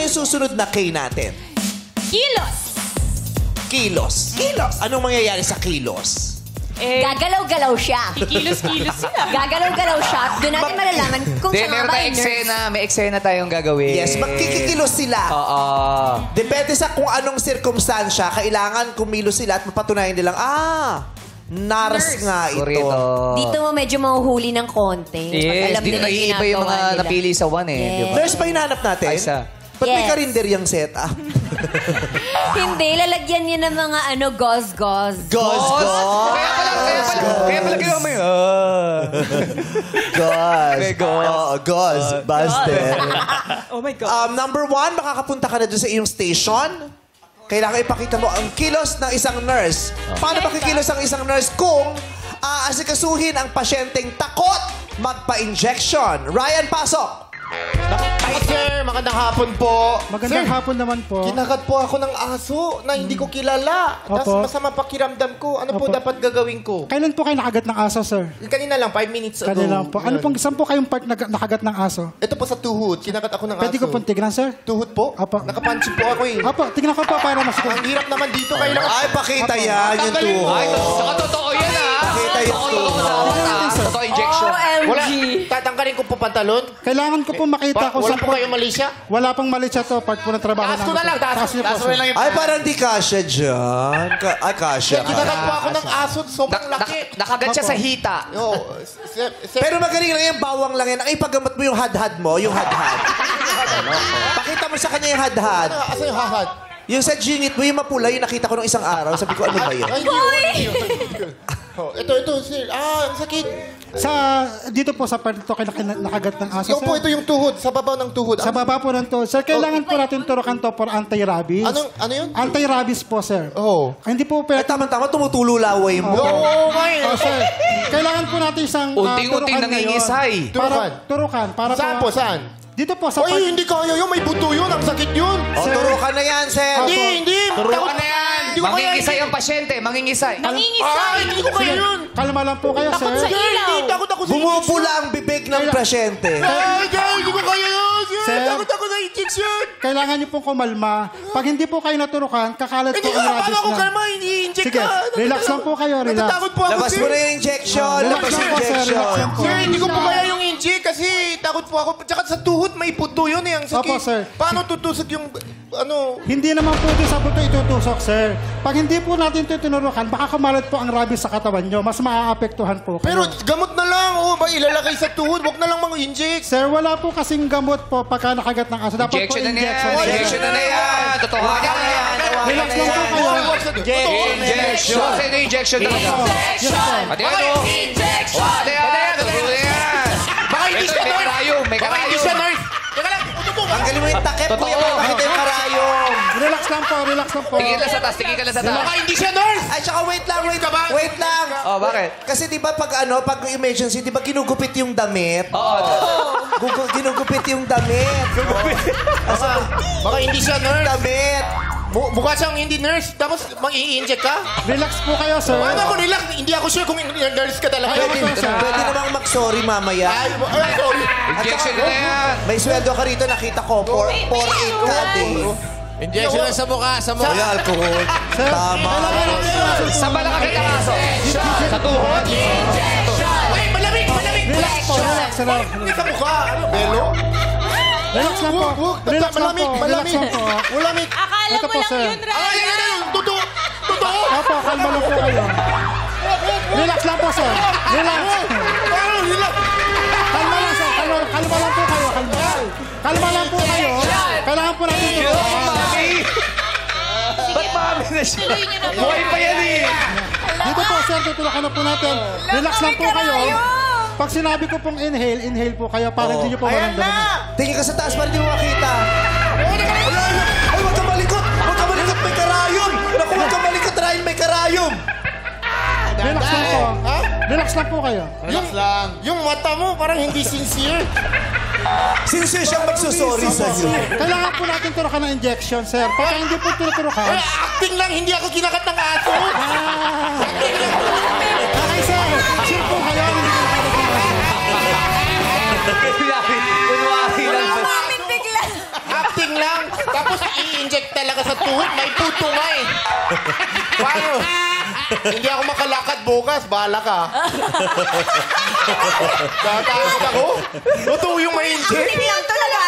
yung susunod na K natin? Kilos. Kilos. Kilos. Anong mangyayari sa kilos? Gagalaw-galaw siya. Kilos-kilos sila. Gagalaw-galaw siya. Doon natin malalaman kung siya nga Meron ba tayong eksena. May eksena tayong gagawin. Yes, magkikikilos sila. Oo. Depende sa kung anong sirkumstansya, kailangan kumilos sila at mapatunayan nilang, nurse nga ito. Correct. Dito mo medyo mahuhuli ng konti. Yes, Alam dito nila naiiba yung mga ginagawa nila. napili sa one eh. Yes. Di ba? Nurse ba hinahanap natin? Ay, isa. Ba't may Yes. karinderyang setup? Hindi, lalagyan niya ng mga gauze-gauze. Gauze. Kaya pala ginawa mo yun. Gauze. Gauze. Oo, gauze. Busted. Oh my God. Number 1, makakapunta ka na doon sa iyong station. Kailangan ipakita mo ang kilos ng isang nurse. Paano pakikilos ang isang nurse kung aasikasuhin ang pasyenteng takot magpa-injection? Ryan, pasok! Hi, sir. Magandang hapon po. Magandang Sir, hapon naman po. kinagat po ako ng aso na hindi ko kilala. Tapos Opo. masama pakiramdam ko. Ano po Opo. dapat gagawin ko? Kailan po kayo nakagat ng aso, sir? Kanina lang, 5 minutes ago. Kanina po. Ano Yun. pong, saan po kayong part nakagat ng aso? Ito po sa tuhod. Kinagat ako ng aso. Pwede ko pong tignan, sir? Tuhod po? Opo. Nakapansin po ako eh. Opo, tignan ko po para masikot. Ang hirap naman dito. Kailangan... Ay, pakita yan yung tuhod. Ay, saka totoo yan Pakita yung tuhod. Totoo injection. Wala. OMG. Tatanggalin ko po pantalon? Kailangan ko po makita kung Wala saan po po. kayo mali siya? Wala pong mali siya to. Part po ng trabaho Taas ko na lang. Taas niyo po, sir. Ay, parang di kasya dyan. Kasya. Kinagat po ako ng aso. Sobrang laki. Nakagat siya sa hita. Yo, sir, Pero magaling lang yan, bawang lang yan. Ang ipagamot mo yung hadhad mo, yung hadhad. Pakita mo sa kanya yung hadhad. Asa yung hahad? Yung sa jingit mo, yung mapula, yung nakita ko nung isang araw. Sabi ko, ano ba yan? Ay, hindi yun. Oh, ito, sir. Ang sakit. Dito po sa part ito kayo nakagat ng aso, Yung po, sir. ito yung tuhod. Sa babaw ng tuhod. Sa baba po ng to. Sir, kailangan po natin turukan to for anti-rabies. Ano yun? Anti-rabies po, sir. Oh. Hindi po Ay, pwede. tama-tama, tumutulo laway mo. Oo, Oh, sir. Kailangan po natin isang Unting-unting turukan ngayon. nangingisay. Turukan. Para Saan po, saan? Dito po sa Ay, hindi kaya yun. May buto yun. Ang sakit yun. O, turukan na yan, sir. Hindi. Turuan na yan. Hindi ko kaya. Mangingisay ang pasyente. Mangingisay. Nangingisay. Hindi ko kaya yun. Kalma lang po kayo, Takot sir. sa ilaw. Hindi, takot ako sa Bumubula ang bibig ng pasyente. Ay, hindi ko kaya yun. Sir. Takot ako sa injection. Kailangan niyo pong kumalma. Pag hindi po kayo naturukan, kakalat po Hindi ang ka, paano rabies ako na. kalma? I-inject Sige, ka. relax lang po kayo, relax. Natatakot po ako, Labas sir. mo na yung injection. Relax Labas lang yung po, sir. Relax injection. lang po. Sir, hindi ko po kaya yung inject kasi takot po ako. Tsaka sa tuhod may puto yun eh. Ang sakit. Opo, sir. Paano tutusok yung ano? Hindi naman po din sa buto itutusok, sir. Pag hindi po natin ito tinurukan, baka kumalat po ang rabies sa katawan nyo. Mas maaapektuhan po kayo. Pero gamot na lang. O, ba ilalagay sa tuhod? Huwag na lang mag-inject. Sir, wala po kasing gamot po pagka nakagat ng aso. Dapat po Injection na injection. yan. Injection na yan. Totoo na yan. Relax lang po kayo. Injection. Kasi ito injection talaga. Pati ano? Pati yan. Totoo na yan. Baka hindi Ito, siya may nurse. karayom. May Baka hindi karayom. siya nurse. Teka lang. Tanggalin mo yung takip, Totoo. kuya, para makita yung karayom. Relax lang po, relax lang po. Tingin ka sa taas. Tingin ka lang sa taas. Baka hindi siya nurse. Ay, tsaka wait lang. Wait lang. Oh, bakit? Kasi di ba pag emergency, di ba ginugupit yung damit? Oo. Ginugupit yung damit. Baka hindi siya nurse. Damit. Mukha siyang hindi nurse. Tapos mag-i-inject ka? Relax po kayo, sir. Ano ako relax? Hindi ako sure kung nurse ka talaga. Pwede namang mag-sorry mamaya. Ay, sorry. Injection na yan. May sweldo ka rito, nakita ko. 4-8 ka a day. Injection na sa mukha. Ay, alcohol. Tama. Sa balakang kita kaso. Sa tuhod. Ay, malamig. Relax po, relax, relax. Hindi sa mukha. Ano, Belo? Relax lang po. Relax lang po. Relax lang po. Malamig. Akala Ito mo po, lang sir. yun, Ryan. Ay, totoo. Totoo. Opo, kalma lang po kayo. Relax lang po, sir. Relax. Relax. Kalma lang, sir. Kalma lang po kayo. Kalma lang po kayo. Kailangan po natin ito. Mami! Ba't mami na siya? Tuloy niyo na po. Buhay pa yan eh. Dito po, sir. Tutulakan na po natin. Relax lang po kayo. Pag sinabi ko pong inhale, inhale po kayo para hindi nyo po maramdaman. Tingin ka sa taas para di mo makita. Ay, huwag ka malikot! Huwag ka malikot, may karayom! Naku, huwag ka malikot, Ryan, may karayom! Relax lang po. Relax lang po kayo. Yung mata mo parang hindi sincere. Sincere siyang magsusorry sa'yo. Kailangan po natin turukan ng injection, sir. Pagka hindi po tinuturukan. Ay, acting lang. Hindi ako kinakat ng aso. Okay, sir. Sure po kayo. Hindi ko Kunwari lang. Umamin bigla. Acting lang. Tapos i-inject talaga sa tuhod. May puto nga eh. Paano? Hindi ako makalakad bukas. Bahala ka. Tatakot ako. Totoo yung ma-inject. Acting lang talaga.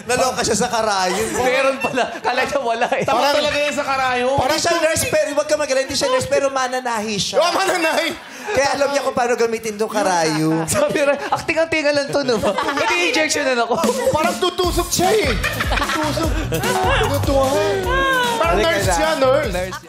Naloka siya sa karayon. Meron pala. Kala niya wala eh. Parang Talaga yan sa karayo. Hindi siya nurse, pero huwag ka magaling. Hindi siya nurse, pero mananahi siya. mananay. Kaya alam niya kung paano gamitin itong karayo. Sabi rin, acting-actingan lang to, no? Pwede injection na ako. Parang tutusok siya eh. Tutusok. Tutuwa. Parang nurse siya, nurse.